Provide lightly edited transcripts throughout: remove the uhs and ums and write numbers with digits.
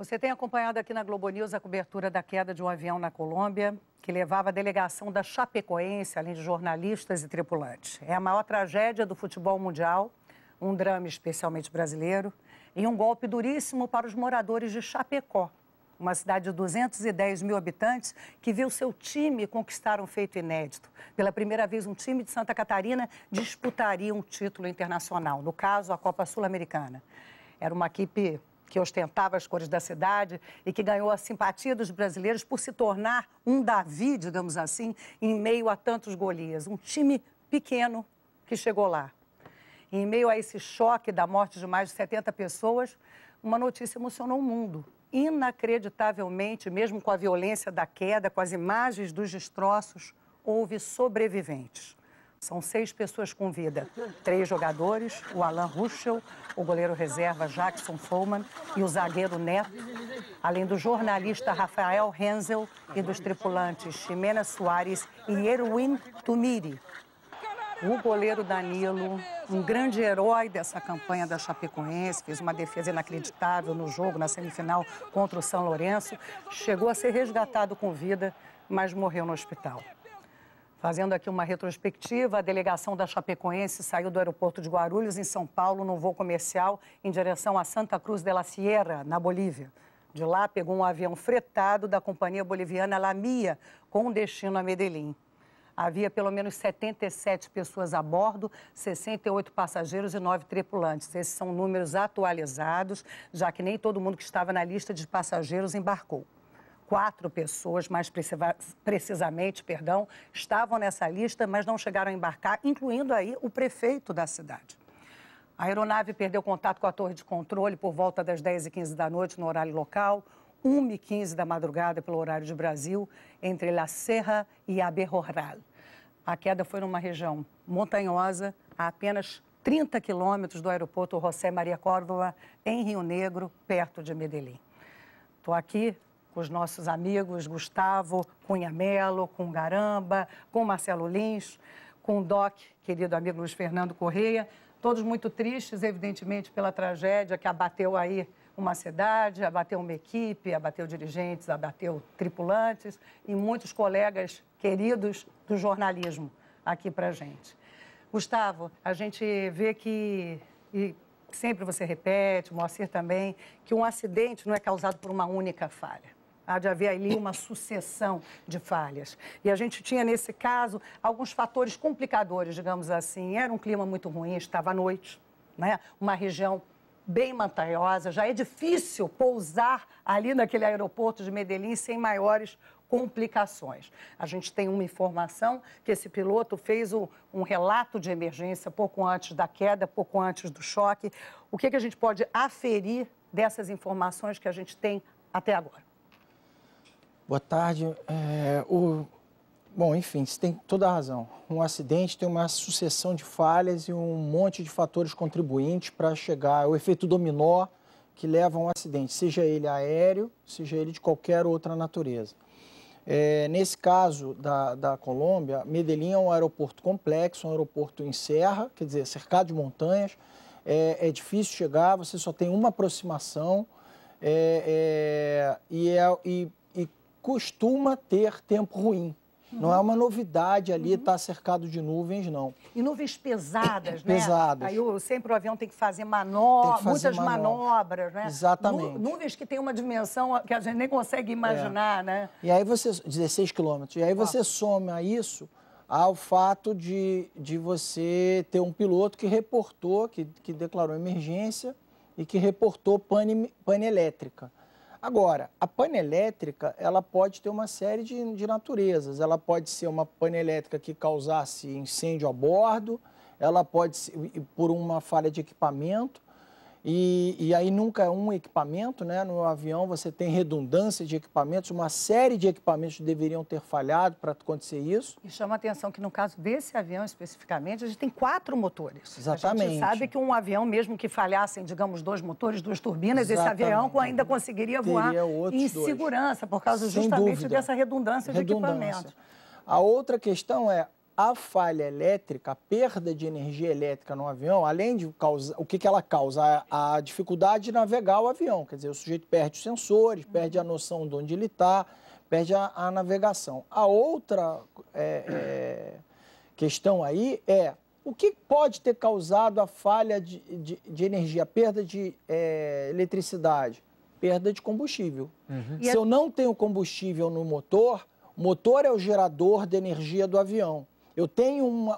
Você tem acompanhado aqui na Globo News a cobertura da queda de um avião na Colômbia, que levava a delegação da Chapecoense, além de jornalistas e tripulantes. É a maior tragédia do futebol mundial, um drama especialmente brasileiro, e um golpe duríssimo para os moradores de Chapecó, uma cidade de 210 mil habitantes que viu seu time conquistar um feito inédito. Pela primeira vez, um time de Santa Catarina disputaria um título internacional, no caso, a Copa Sul-Americana. Era uma equipe que ostentava as cores da cidade e que ganhou a simpatia dos brasileiros por se tornar um Davi, digamos assim, em meio a tantos Golias. Um time pequeno que chegou lá. E em meio a esse choque da morte de mais de 70 pessoas, uma notícia emocionou o mundo. Inacreditavelmente, mesmo com a violência da queda, com as imagens dos destroços, houve sobreviventes. São 6 pessoas com vida, 3 jogadores, o Alan Ruschel, o goleiro reserva Jackson Follmann e o zagueiro Neto, além do jornalista Rafael Hensel e dos tripulantes Ximena Soares e Erwin Tumiri. O goleiro Danilo, um grande herói dessa campanha da Chapecoense, fez uma defesa inacreditável no jogo, na semifinal contra o São Lourenço, chegou a ser resgatado com vida, mas morreu no hospital. Fazendo aqui uma retrospectiva, a delegação da Chapecoense saiu do aeroporto de Guarulhos, em São Paulo, num voo comercial em direção a Santa Cruz de la Sierra, na Bolívia. De lá, pegou um avião fretado da companhia boliviana La Mia, com destino a Medellín. Havia pelo menos 77 pessoas a bordo, 68 passageiros e 9 tripulantes. Esses são números atualizados, já que nem todo mundo que estava na lista de passageiros embarcou. 4 pessoas, mais precisamente, estavam nessa lista, mas não chegaram a embarcar, incluindo aí o prefeito da cidade. A aeronave perdeu contato com a torre de controle por volta das 10h15 da noite, no horário local, 1h15 da madrugada, pelo horário de Brasil, entre La Serra e Aberroral. A queda foi numa região montanhosa, a apenas 30 quilômetros do aeroporto José Maria Córdova, em Rio Negro, perto de Medellín. Estou aqui com os nossos amigos Gustavo Cunha Mello, com Garamba, com Marcelo Lins, com o Doc, querido amigo Luiz Fernando Correia, todos muito tristes, evidentemente, pela tragédia que abateu aí uma cidade, abateu uma equipe, abateu dirigentes, abateu tripulantes e muitos colegas queridos do jornalismo aqui pra gente. Gustavo, a gente vê que, e sempre você repete, o Moacir também, que um acidente não é causado por uma única falha. Há de haver ali uma sucessão de falhas. E a gente tinha, nesse caso, alguns fatores complicadores, digamos assim. Era um clima muito ruim, estava à noite, né? Uma região bem montanhosa. Já é difícil pousar ali naquele aeroporto de Medellín sem maiores complicações. A gente tem uma informação que esse piloto fez um relato de emergência pouco antes da queda, pouco antes do choque. O que a gente pode aferir dessas informações que a gente tem até agora? Boa tarde. Bom, enfim, você tem toda a razão. Um acidente tem uma sucessão de falhas e um monte de fatores contribuintes para chegar ao efeito dominó que leva a um acidente, seja ele aéreo, seja ele de qualquer outra natureza. Nesse caso da Colômbia, Medellín é um aeroporto complexo, um aeroporto em serra, quer dizer, cercado de montanhas. É difícil chegar, você só tem uma aproximação e costuma ter tempo ruim. Não é uma novidade ali estar cercado de nuvens, não. E nuvens pesadas, né? Pesadas. Aí sempre o avião tem que fazer muitas manobras, né? Exatamente. Nuvens que têm uma dimensão que a gente nem consegue imaginar, né? E aí 16 quilômetros. E aí você soma isso ao fato de você ter um piloto que reportou, que declarou emergência e que reportou pane elétrica. Agora, a pane elétrica, ela pode ter uma série de naturezas. Ela pode ser uma pane elétrica que causasse incêndio a bordo, ela pode ser por uma falha de equipamento, e aí nunca é um equipamento, né? No avião você tem redundância de equipamentos, uma série de equipamentos deveriam ter falhado para acontecer isso. E chama a atenção que no caso desse avião especificamente, a gente tem 4 motores. Exatamente. A gente sabe que um avião, mesmo que falhassem, digamos, 2 motores, 2 turbinas, Exatamente. Esse avião ainda conseguiria voar em segurança, por causa justamente dessa redundância de equipamento. A outra questão é, a falha elétrica, a perda de energia elétrica no avião, além de causar, o que que ela causa? A dificuldade de navegar o avião, quer dizer, o sujeito perde os sensores, perde a noção de onde ele está, perde a navegação. A outra questão aí é o que pode ter causado a falha de energia, a perda de eletricidade? Perda de combustível. Se eu não tenho combustível no motor, o motor é o gerador de energia do avião. Eu tenho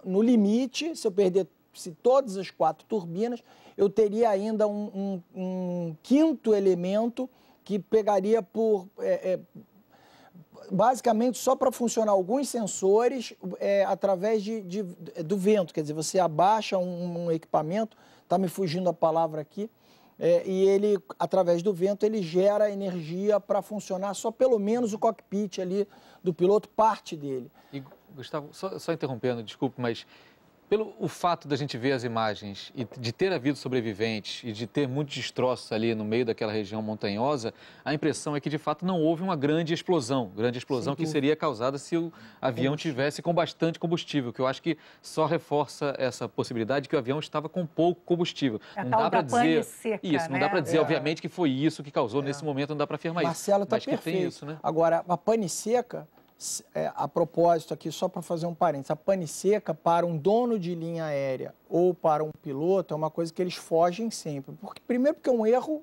no limite, se eu perdesse todas as 4 turbinas, eu teria ainda um quinto elemento que pegaria basicamente só para funcionar alguns sensores através do vento. Quer dizer, você abaixa um equipamento, está me fugindo a palavra aqui, e ele, através do vento, ele gera energia para funcionar só pelo menos o cockpit ali do piloto, parte dele. E, Gustavo, só interrompendo, desculpe, mas pelo o fato da gente ver as imagens e de ter havido sobreviventes e de ter muitos destroços ali no meio daquela região montanhosa, a impressão é que, de fato, não houve uma grande explosão que seria causada se o avião tivesse com bastante combustível, que eu acho que só reforça essa possibilidade que o avião estava com pouco combustível. Não dá para dizer seca, isso, não dá para dizer, obviamente, que foi isso que causou nesse momento, não dá para afirmar Marcelo isso. Marcelo está perfeito. Tem isso, né? Agora, a pane seca, a propósito aqui, só para fazer um parênteses, a pane seca para um dono de linha aérea ou para um piloto é uma coisa que eles fogem sempre. Primeiro porque é um erro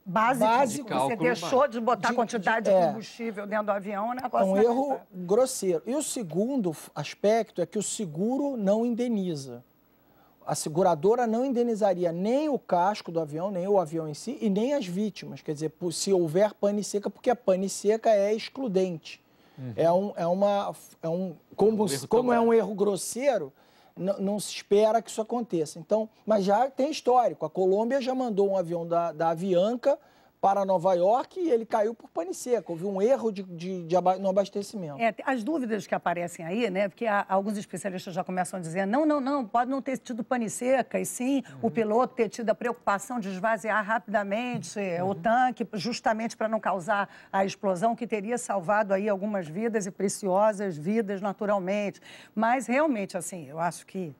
básico. Você deixou de botar quantidade de combustível dentro do avião, né? É um erro grosseiro. E o segundo aspecto é que o seguro não indeniza. A seguradora não indenizaria nem o casco do avião, nem o avião em si, e nem as vítimas. Quer dizer, se houver pane seca, porque a pane seca é excludente. Como é um erro grosseiro, não se espera que isso aconteça. Então, mas já tem histórico. A Colômbia já mandou um avião da Avianca para Nova York e ele caiu por pane seca. Houve um erro no abastecimento. As dúvidas que aparecem aí, né? Porque alguns especialistas já começam a dizer não, pode não ter tido pane seca, e sim o piloto ter tido a preocupação de esvaziar rapidamente o tanque, justamente para não causar a explosão, que teria salvado aí algumas vidas e preciosas vidas naturalmente. Mas realmente, assim, eu acho que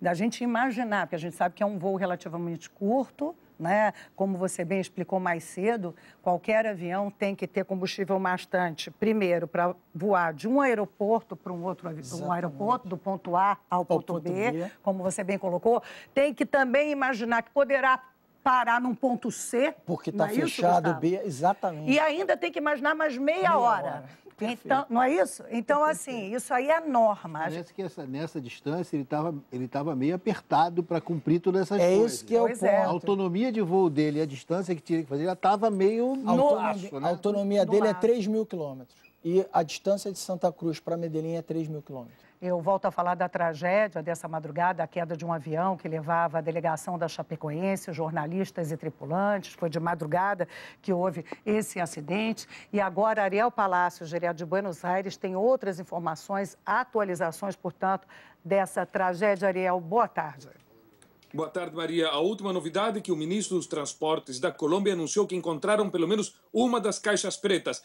da gente imaginar, porque a gente sabe que é um voo relativamente curto, né? Como você bem explicou mais cedo, qualquer avião tem que ter combustível bastante, primeiro, para voar de um aeroporto para um outro aeroporto, do ponto A ao ponto B, como você bem colocou. Tem que também imaginar que poderá parar num ponto C. Porque está fechado o B, exatamente. E ainda tem que imaginar mais meia hora. Então, não é isso? Então, assim, isso aí é norma. Parece que nessa distância ele estava meio apertado para cumprir todas essas coisas. É isso que é o ponto. A autonomia de voo dele, a distância que tinha que fazer, já estava meio no laço, né? A autonomia dele é 3.000 quilômetros. E a distância de Santa Cruz para Medellín é 3.000 quilômetros. Eu volto a falar da tragédia dessa madrugada, a queda de um avião que levava a delegação da Chapecoense, jornalistas e tripulantes. Foi de madrugada que houve esse acidente. E agora, Ariel Palacios, direto de Buenos Aires, tem outras informações, atualizações, portanto, dessa tragédia. Ariel, boa tarde. Boa tarde, Maria. A última novidade é que o ministro dos Transportes da Colômbia anunciou que encontraram pelo menos uma das caixas pretas.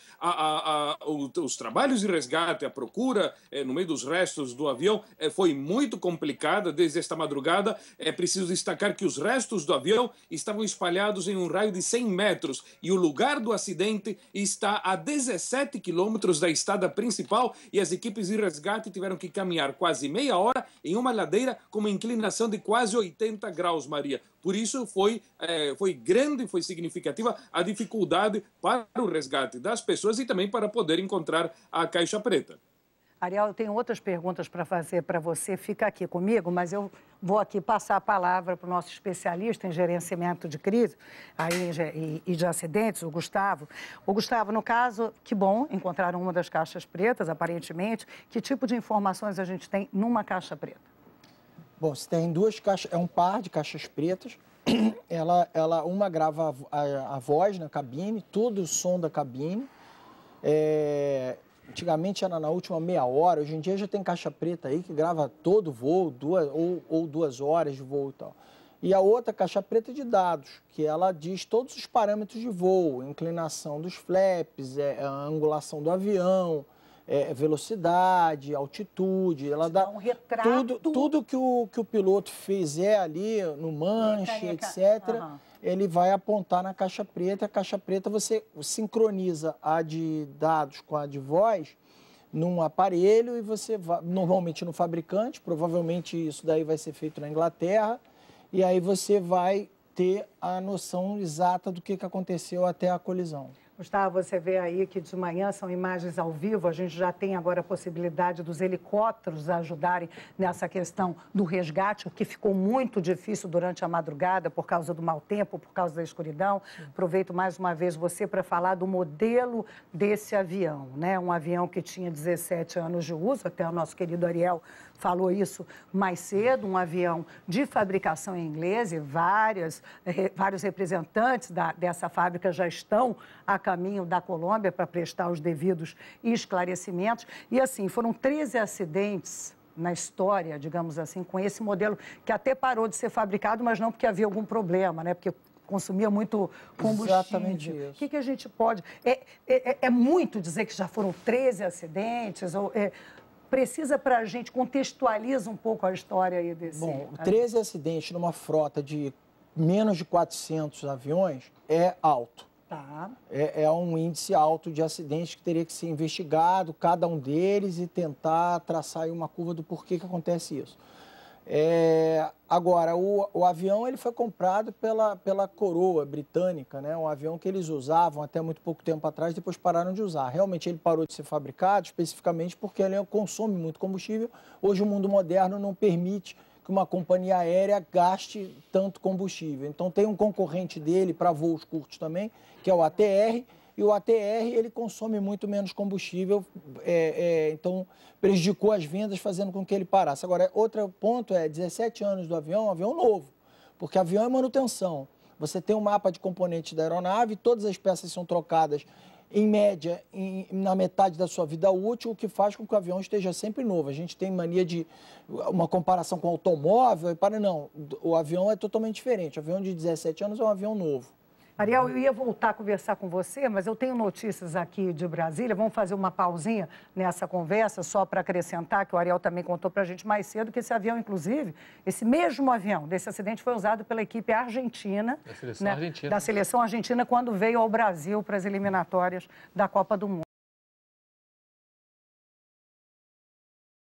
Os trabalhos de resgate, a procura no meio dos restos do avião foi muito complicada desde esta madrugada. É preciso destacar que os restos do avião estavam espalhados em um raio de 100 metros e o lugar do acidente está a 17 quilômetros da estrada principal e as equipes de resgate tiveram que caminhar quase meia hora em uma ladeira com uma inclinação de quase 80 graus, Maria. Por isso foi grande, foi significativa a dificuldade para o resgate das pessoas e também para poder encontrar a caixa preta. Ariel, eu tenho outras perguntas para fazer para você. Fica aqui comigo, mas eu vou aqui passar a palavra para o nosso especialista em gerenciamento de crise e de acidentes, o Gustavo. O Gustavo, no caso, que bom, encontraram uma das caixas pretas, aparentemente. Que tipo de informações a gente tem numa caixa preta? Bom, você tem duas caixas, é um par de caixas pretas. Uma grava a voz na cabine, todo o som da cabine. Antigamente era na última meia hora, hoje em dia já tem caixa preta aí que grava todo o voo, 2 horas de voo e tal. E a outra caixa preta de dados, que ela diz todos os parâmetros de voo, inclinação dos flaps, a angulação do avião, velocidade, altitude, ela dá um retrato. Tudo que o piloto fizer ali no manche, etc., ele vai apontar na caixa preta. A caixa preta você sincroniza a de dados com a de voz num aparelho e você vai, normalmente no fabricante, provavelmente isso daí vai ser feito na Inglaterra, e aí você vai ter a noção exata do que aconteceu até a colisão. Gustavo, você vê aí que de manhã são imagens ao vivo, a gente já tem agora a possibilidade dos helicópteros ajudarem nessa questão do resgate, o que ficou muito difícil durante a madrugada por causa do mau tempo, por causa da escuridão. Sim. Aproveito mais uma vez você para falar do modelo desse avião, né? Um avião que tinha 17 anos de uso, até o nosso querido Ariel falou isso mais cedo, um avião de fabricação inglesa e vários representantes dessa fábrica já estão a caminho da Colômbia para prestar os devidos esclarecimentos. E assim, foram 13 acidentes na história, digamos assim, com esse modelo que até parou de ser fabricado, mas não porque havia algum problema, né? Porque consumia muito combustível. Exatamente isso. O que a gente pode... É muito dizer que já foram 13 acidentes? Precisa para a gente, contextualiza um pouco a história aí desse... Bom, 13 acidentes numa frota de menos de 400 aviões é alto. Tá. É um índice alto de acidentes que teria que ser investigado, cada um deles, e tentar traçar aí uma curva do porquê que acontece isso. Agora, o avião ele foi comprado pela coroa britânica, né? Um avião que eles usavam até muito pouco tempo atrás, depois pararam de usar. Realmente ele parou de ser fabricado especificamente porque ele consome muito combustível. Hoje o mundo moderno não permite que uma companhia aérea gaste tanto combustível. Então tem um concorrente dele para voos curtos também, que é o ATR, e o ATR ele consome muito menos combustível, então prejudicou as vendas, fazendo com que ele parasse. Agora, outro ponto 17 anos do avião, um avião novo, porque avião é manutenção. Você tem um mapa de componentes da aeronave, todas as peças são trocadas em média, na metade da sua vida útil, o que faz com que o avião esteja sempre novo. A gente tem mania de uma comparação com o automóvel, não, o avião é totalmente diferente. O avião de 17 anos é um avião novo. Ariel, eu ia voltar a conversar com você, mas eu tenho notícias aqui de Brasília. Vamos fazer uma pausinha nessa conversa, só para acrescentar, que o Ariel também contou para a gente mais cedo, que esse avião, inclusive, esse mesmo avião desse acidente foi usado pela equipe argentina, da seleção argentina, quando veio ao Brasil para as eliminatórias da Copa do Mundo.